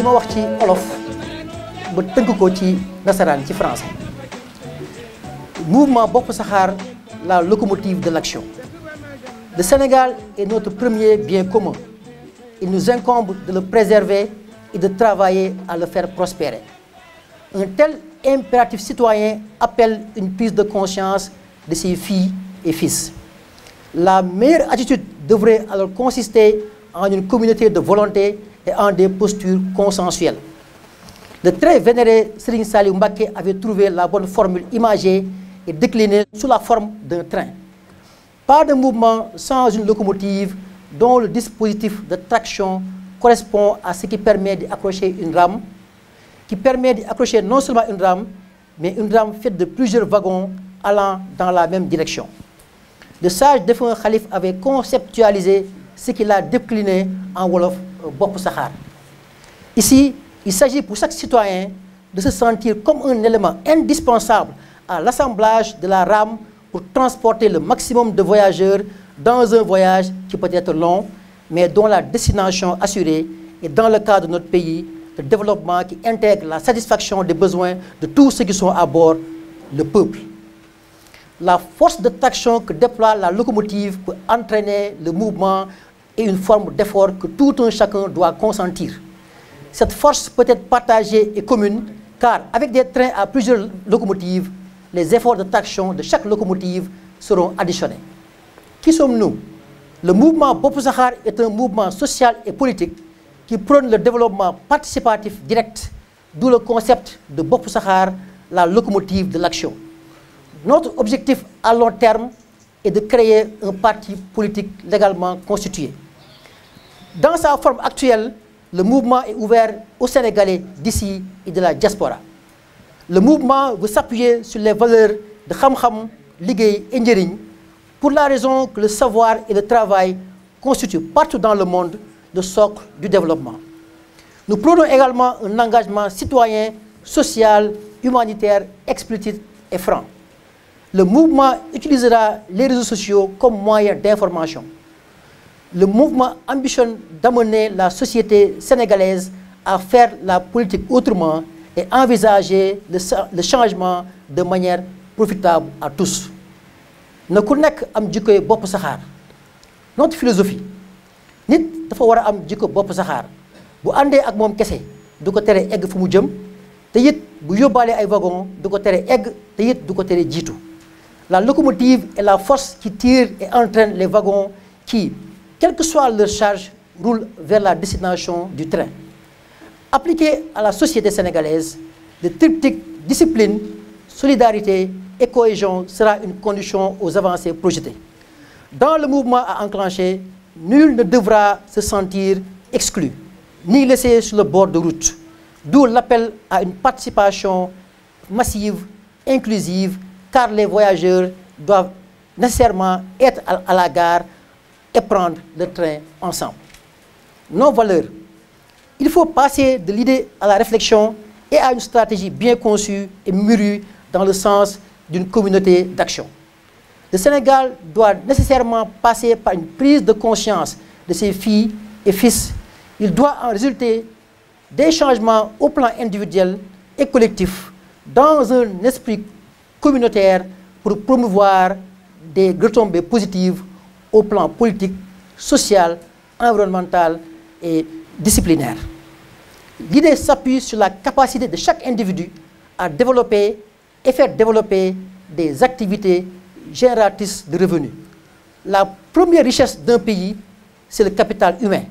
li ma wax ci olof ba tënk ko ci nasaraan ci français mouvement Bokk Saxaar la locomotive de l'action. Le Sénégal est notre premier bien commun. Il nous incombe de le préserver et de travailler à le faire prospérer. Un tel impératif citoyen appelle une prise de conscience de ses filles et fils. La meilleure attitude devrait alors consister en une communauté de volonté et en des postures consensuelles. Le très vénéré Serigne Saliou Mbacké avait trouvé la bonne formule imagée et déclinée sous la forme d'un train. Pas de mouvement sans une locomotive dont le dispositif de traction correspond à ce qui permet d'accrocher une rame, qui permet d'accrocher non seulement une rame, mais une rame faite de plusieurs wagons allant dans la même direction. Le sage défunt Khalife avait conceptualisé ce qu'il a décliné en wolof Bokk Saxaar. Ici, il s'agit pour chaque citoyen de se sentir comme un élément indispensable à l'assemblage de la rame pour transporter le maximum de voyageurs dans un voyage qui peut être long, mais dont la destination assurée est dans le cadre de notre pays, le développement qui intègre la satisfaction des besoins de tous ceux qui sont à bord, le peuple. La force de traction que déploie la locomotive peut entraîner le mouvement et une forme d'effort que tout un chacun doit consentir. Cette force peut être partagée et commune, car avec des trains à plusieurs locomotives, les efforts de traction de chaque locomotive seront additionnés. Qui sommes-nous? Le mouvement Bokk Saxaar est un mouvement social et politique qui prône le développement participatif direct, d'où le concept de Bokk Saxaar, la locomotive de l'action. Notre objectif à long terme est de créer un parti politique légalement constitué. Dans sa forme actuelle, le mouvement est ouvert aux Sénégalais d'ici et de la diaspora. Le mouvement veut s'appuyer sur les valeurs de xam-xam, liggéey et njëriñ, pour la raison que le savoir et le travail constituent partout dans le monde le socle du développement. Nous prônons également un engagement citoyen, social, humanitaire, explicite et franc. Le mouvement utilisera les réseaux sociaux comme moyen d'information. Le mouvement ambitionne d'amener la société sénégalaise à faire la politique autrement et envisager le changement de manière profitable à tous. Na ku nekk am jikkoy Bokk Saxaar. Notre philosophie, nit dafa war a am jikko Bokk Saxaar. Bu àndee ak moom kese du ko tere egg fu mu jëm, te it bu yóbbaale ay wagon du ko tere egg, te it du ko tere jiitu. La locomotive est la force qui tire et entraîne les wagons qui, quelle que soit leur charge, roulent vers la destination du train. Appliqué à la société sénégalaise, le triptyque discipline, solidarité et cohésion sera une condition aux avancées projetées. Dans le mouvement à enclencher, nul ne devra se sentir exclu, ni laissé sur le bord de route, d'où l'appel à une participation massive, inclusive, car les voyageurs doivent nécessairement être à la gare et prendre le train ensemble. Nos valeurs. Il faut passer de l'idée à la réflexion et à une stratégie bien conçue et mûrie dans le sens d'une communauté d'action. Le Sénégal doit nécessairement passer par une prise de conscience de ses filles et fils. Il doit en résulter des changements au plan individuel et collectif dans un esprit communautaire pour promouvoir des retombées positives au plan politique, social, environnemental et disciplinaire. L'idée s'appuie sur la capacité de chaque individu à développer et faire développer des activités génératrices de revenus. La première richesse d'un pays, c'est le capital humain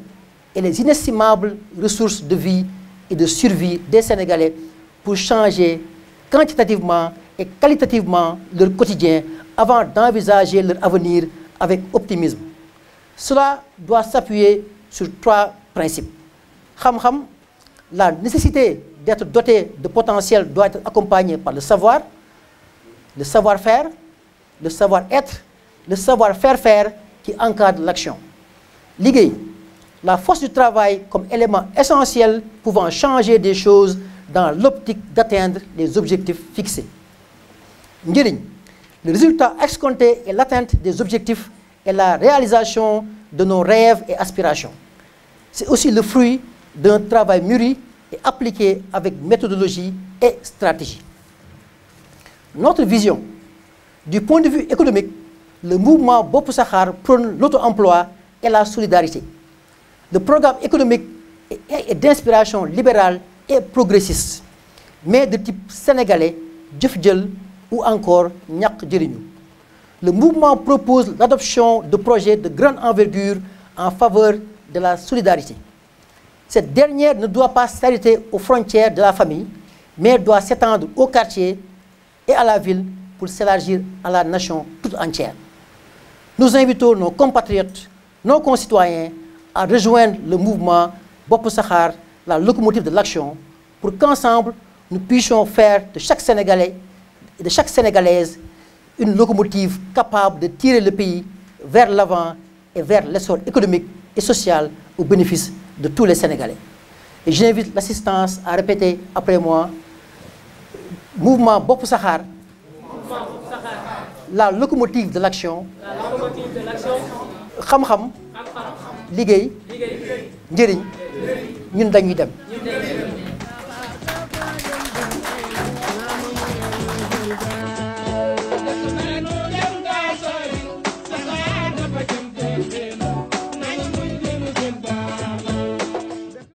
et les inestimables ressources de vie et de survie des Sénégalais pour changer quantitativement et qualitativement leur quotidien avant d'envisager leur avenir avec optimisme. Cela doit s'appuyer sur 3 principes. Xam-xam, la nécessité d'être doté de potentiel doit être accompagnée par le savoir, le savoir-faire, le savoir-être, le savoir-faire qui encadre l'action. Liggéey, la force du travail comme élément essentiel pouvant changer des choses dans l'optique d'atteindre les objectifs fixés. Njëriñ, le résultat escompté est l'atteinte des objectifs et la réalisation de nos rêves et aspirations. C'est aussi le fruit d'un travail mûri et appliquée avec méthodologie et stratégie. Notre vision, du point de vue économique, le mouvement Boppu Saxaar prône l'auto-emploi et la solidarité. Le programme économique est d'inspiration libérale et progressiste, mais de type sénégalais, jëf jël ou encore ñàkk jëriñu. Le mouvement propose l'adoption de projets de grande envergure en faveur de la solidarité. Cette dernière ne doit pas s'arrêter aux frontières de la famille, mais doit s'étendre au quartier et à la ville pour s'élargir à la nation toute entière. Nous invitons nos compatriotes, nos concitoyens à rejoindre le mouvement Boppu Saxaar, la locomotive de l'action, pour qu'ensemble nous puissions faire de chaque Sénégalais et de chaque Sénégalaise une locomotive capable de tirer le pays vers l'avant et vers l'essor économique et social au bénéfice de tous les Sénégalais. Et j'invite l'assistance à répéter après moi: mouvement Boppu Saxaar, la locomotive de l'action, xam-xam, liggéey, njëriñ, ñun dañuy dem.